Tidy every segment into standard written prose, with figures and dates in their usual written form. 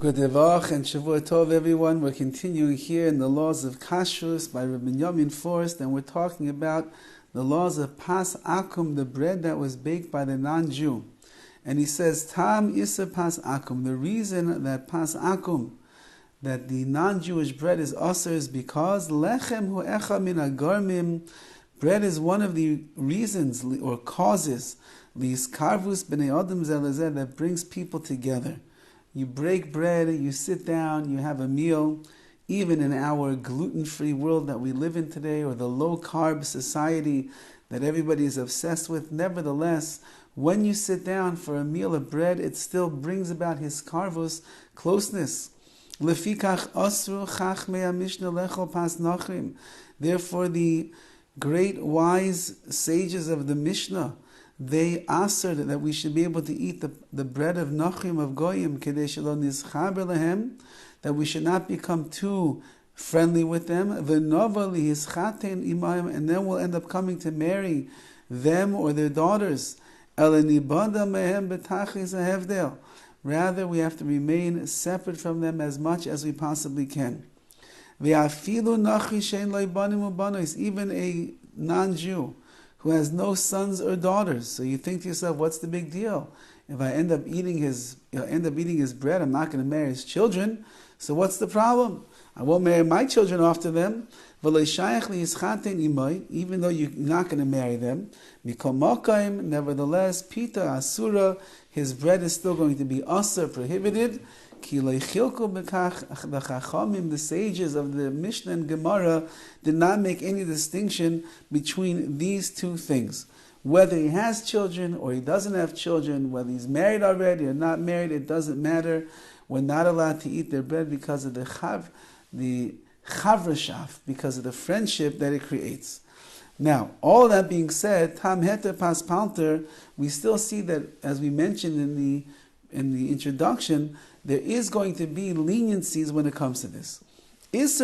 Good Devach and Shavua Tov, everyone. We're continuing here in the laws of Kashrus by Rabbi Yamin Forrest, and we're talking about the laws of Pas Akum, the bread that was baked by the non-Jew. And he says, Tam Isa Pas Akum. The reason that Pas Akum, that the non-Jewish bread is Aser, is because Lechem Hu Echa Min Agarmim. Bread is one of the reasons or causes, Karvus B'nei Adam Zelazeh, that brings people together. You break bread, you sit down, you have a meal. Even in our gluten-free world that we live in today, or the low-carb society that everybody is obsessed with, nevertheless, when you sit down for a meal of bread, it still brings about his karvus, closeness. Lefikach asru chachmei HaMishnah lechol pas nachrim. Therefore, the great wise sages of the Mishnah, they asserted that we should be able to eat the bread of Nachrim, of Goyim, kedei shelo nizchaber lehem, that we should not become too friendly with them, v'nova lihischaten imayim, and then we'll end up coming to marry them or their daughters. Elenibada mehem betachis ahevdel. Rather, we have to remain separate from them as much as we possibly can. V'afilu nachri shein lo banim ubanos, even a non-Jew who has no sons or daughters. So you think to yourself, what's the big deal? If I end up eating his bread, I'm not going to marry his children. So what's the problem? I won't marry my children after them. Even though you're not going to marry them. Nevertheless, pita asura, his bread is still going to be asur, prohibited. The sages of the Mishnah and Gemara did not make any distinction between these two things. Whether he has children or he doesn't have children, whether he's married already or not married, it doesn't matter. We're not allowed to eat their bread because of the chavrashaf, because of the friendship that it creates. Now, all that being said, tam heter pas palter, we still see that, as we mentioned in the introduction, there is going to be leniencies when it comes to this. This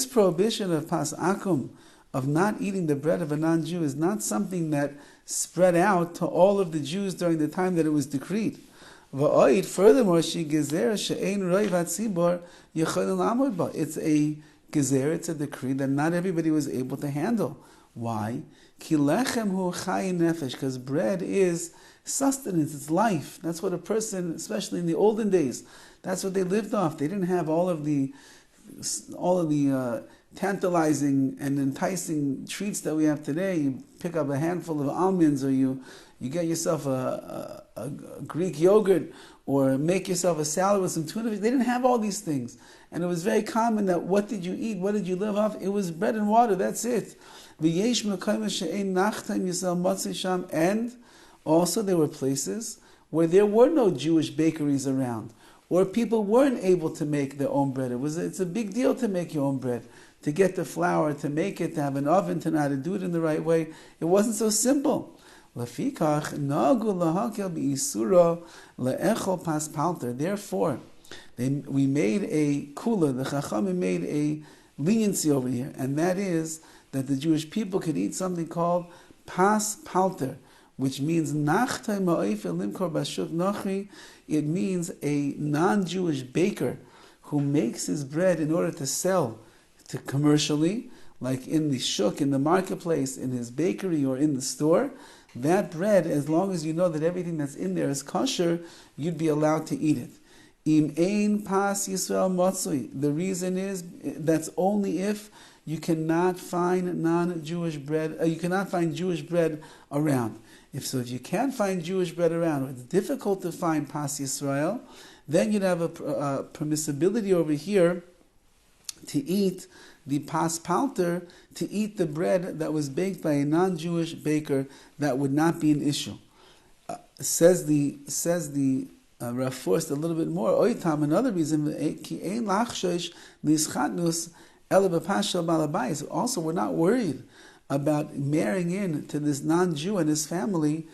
prohibition of pas akum, of not eating the bread of a non-Jew, is not something that spread out to all of the Jews during the time that it was decreed. Furthermore, it's a gezer, it's a decree that not everybody was able to handle. Why? Because bread is sustenance, it's life. That's what a person, especially in the olden days, that's what they lived off. They didn't have all of the tantalizing and enticing treats that we have today. You pick up a handful of almonds, or you get yourself a Greek yogurt, or make yourself a salad with some tuna fish. They didn't have all these things. And it was very common that what did you eat? What did you live off? It was bread and water, that's it. And also there were places where there were no Jewish bakeries around, or people weren't able to make their own bread. It's a big deal to make your own bread, to get the flour, to make it, to have an oven, to know how to do it in the right way. It wasn't so simple. Therefore, we made a kula, the Chachamim made a leniency over here, and that is that the Jewish people could eat something called pas palter, which means it means a non-Jewish baker who makes his bread in order to sell to commercially, like in the shuk, in the marketplace, in his bakery, or in the store. That bread, as long as you know that everything that's in there is kosher, you'd be allowed to eat it. Im ein pas Yisrael matzui. The reason is that's only if you cannot find non-Jewish bread. You cannot find Jewish bread around. If you can't find Jewish bread around, or it's difficult to find pas Yisrael, then you'd have a permissibility over here to eat the pas palter, to eat the bread that was baked by a non-Jewish baker. That would not be an issue. Says the Rav Forrest a little bit more. Oitam, another reason, also, we're not worried about marrying in to this non-Jew and his family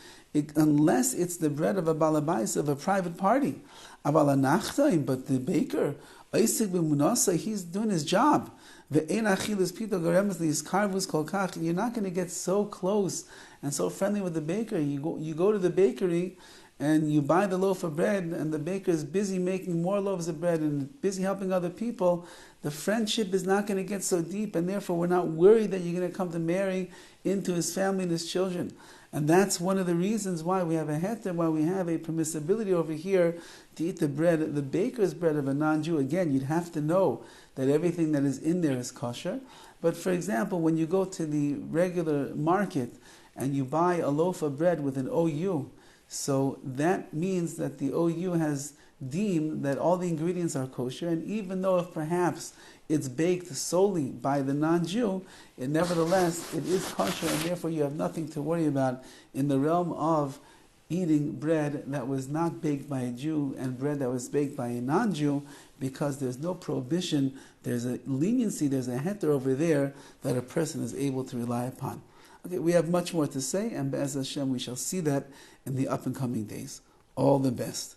unless it's the bread of a balabais, of a private party. But the baker, He's doing his job. You're not going to get so close and so friendly with the baker. You go to the bakery and you buy the loaf of bread, and the baker is busy making more loaves of bread and busy helping other people. The friendship is not going to get so deep, and therefore we're not worried that you're going to come to marry into his family and his children. And that's one of the reasons why we have a heter, why we have a permissibility over here to eat the bread, the baker's bread of a non-Jew. Again, you'd have to know that everything that is in there is kosher. But for example, when you go to the regular market and you buy a loaf of bread with an OU, so that means that the OU has deemed that all the ingredients are kosher, and even though if perhaps it's baked solely by the non-Jew, nevertheless it is kosher, and therefore you have nothing to worry about in the realm of eating bread that was not baked by a Jew and bread that was baked by a non-Jew, because there's no prohibition, there's a leniency, there's a heter over there that a person is able to rely upon. Okay, we have much more to say, and Be'ez Hashem we shall see that in the up and coming days. All the best.